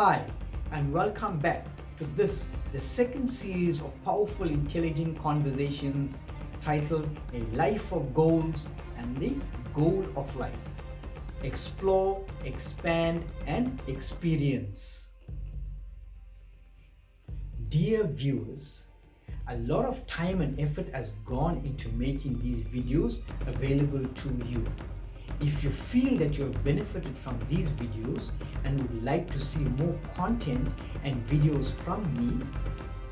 Hi, and welcome back to the second series of powerful, intelligent conversations titled A Life of Goals and the Goal of Life. Explore, expand, and experience. Dear viewers, a lot of time and effort has gone into making these videos available to you. If you feel that you have benefited from these videos and would like to see more content and videos from me,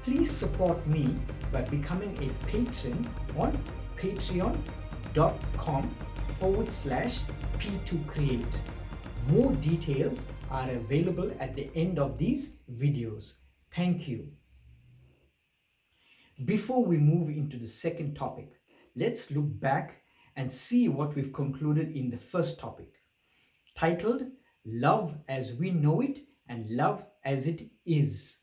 please support me by becoming a patron on patreon.com/P2Create. More details are available at the end of these videos. Thank you. Before we move into the second topic, let's look back and see what we've concluded in the first topic, titled Love as We Know It and Love as It Is.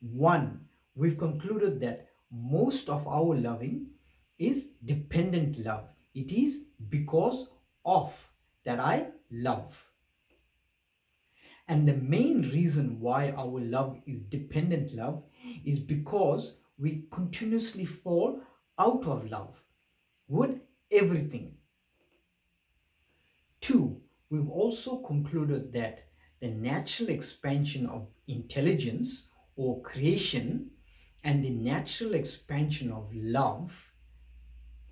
1. We've concluded that most of our loving is dependent love. It is because of that I love. And the main reason why our love is dependent love is because we continuously fall out of love with everything. 2. We've also concluded that the natural expansion of intelligence or creation and the natural expansion of love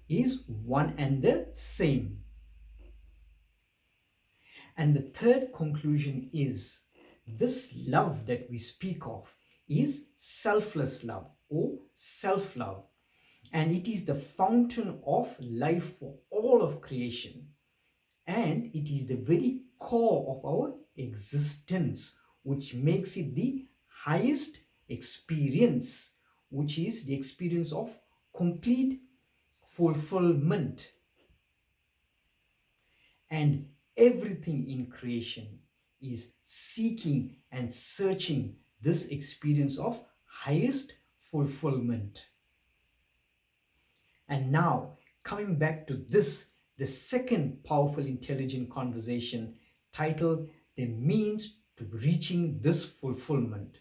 is one and the same. And the third conclusion is this love that we speak of is selfless love or self-love, and it is the fountain of life for all of creation, and it is the very core of our existence, which makes it the highest experience, which is the experience of complete fulfillment. And everything in creation is seeking and searching this experience of highest fulfillment. And now, coming back to the second powerful, intelligent conversation titled The Means to Reaching This Fulfillment.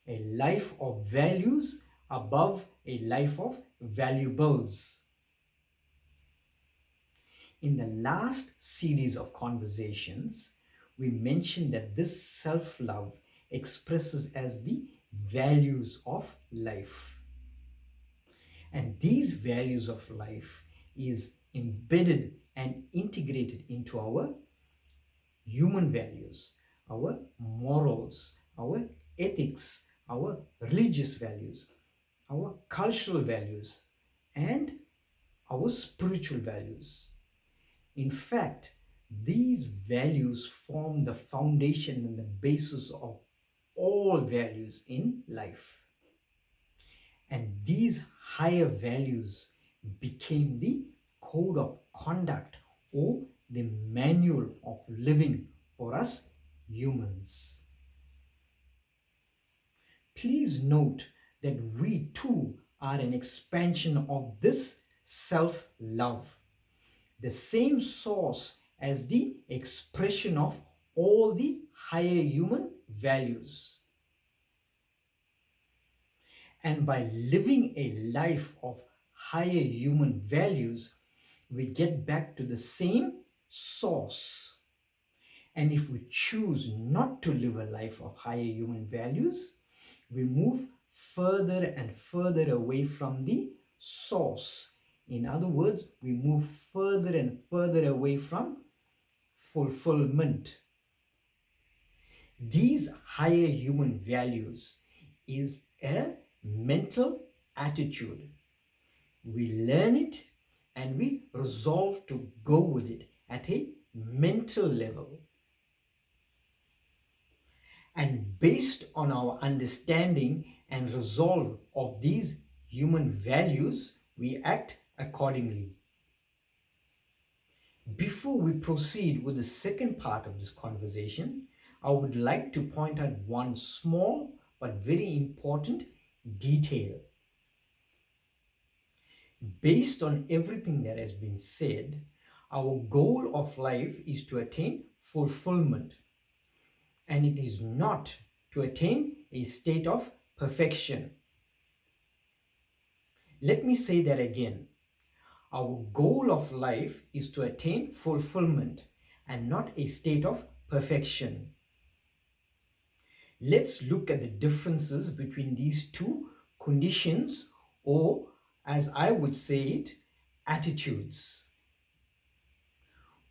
A life of values above a life of valuables. In the last series of conversations, we mentioned that this self-love expresses as the values of life. And these values of life is embedded and integrated into our human values, our morals, our ethics, our religious values, our cultural values, and our spiritual values. In fact, these values form the foundation and the basis of all values in life. And these higher values became the code of conduct or the manual of living for us humans. Please note that we too are an expansion of this self-love, the same source as the expression of all the higher human values. And by living a life of higher human values, we get back to the same source. And if we choose not to live a life of higher human values, we move further and further away from the source. In other words, we move further and further away from fulfillment. These higher human values is a mental attitude. We learn it and we resolve to go with it at a mental level. And based on our understanding and resolve of these human values, we act accordingly. Before we proceed with the second part of this conversation, I would like to point out one small but very important detail. Based on everything that has been said, our goal of life is to attain fulfillment. and it is not to attain a state of perfection. Let me say that again. Our goal of life is to attain fulfillment and not a state of perfection. Let's look at the differences between these two conditions, or as I would say it, attitudes.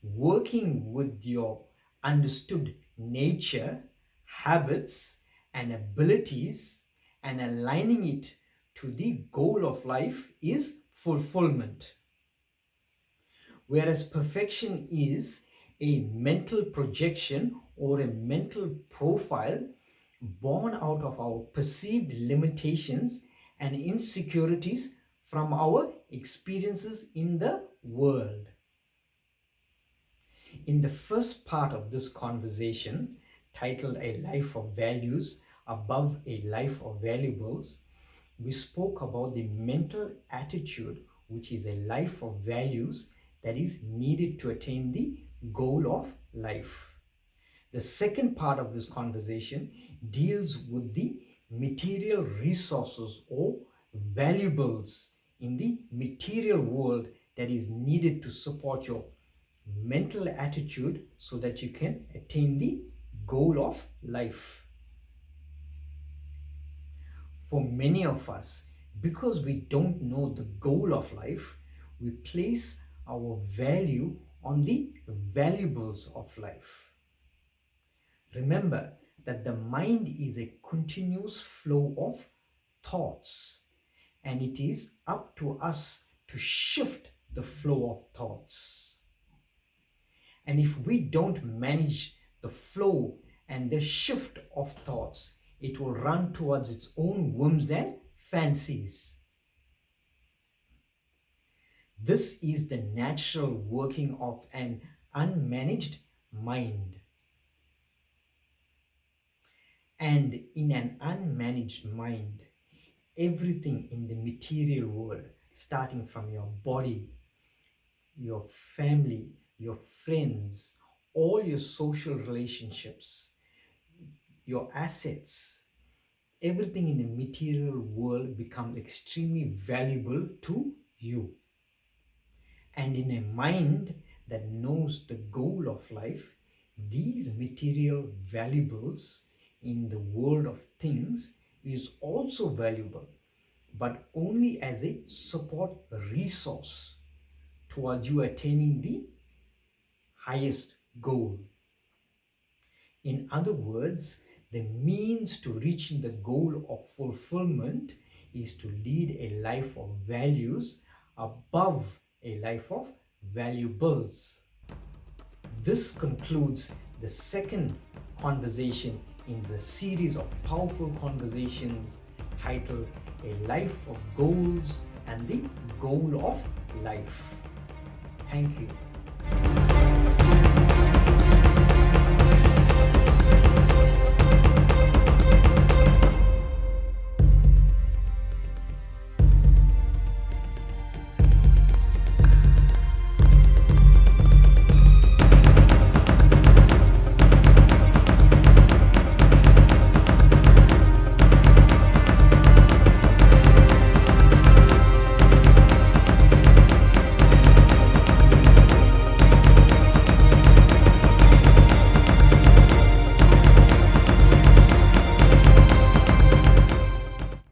Working with your understood nature, habits, and abilities and aligning it to the goal of life is fulfillment. Whereas perfection is a mental projection or a mental profile born out of our perceived limitations and insecurities from our experiences in the world. In the first part of this conversation, titled A Life of Values Above a Life of Valuables, we spoke about the mental attitude, which is a life of values that is needed to attain the goal of life. The second part of this conversation deals with the material resources or valuables in the material world that is needed to support your mental attitude so that you can attain the goal of life. For many of us, because we don't know the goal of life, we place our value on the valuables of life. Remember that the mind is a continuous flow of thoughts, and it is up to us to shift the flow of thoughts. And if we don't manage the flow and the shift of thoughts, it will run towards its own whims and fancies. This is the natural working of an unmanaged mind. And in an unmanaged mind, everything in the material world, starting from your body, your family, your friends, all your social relationships, your assets, everything in the material world becomes extremely valuable to you. And in a mind that knows the goal of life, these material valuables in the world of things is also valuable, but only as a support resource towards you attaining the highest goal. In other words, the means to reaching the goal of fulfillment is to lead a life of values above a life of valuables. This concludes the second conversation in the series of powerful conversations titled A Life of Goals and the Goal of Life. Thank you.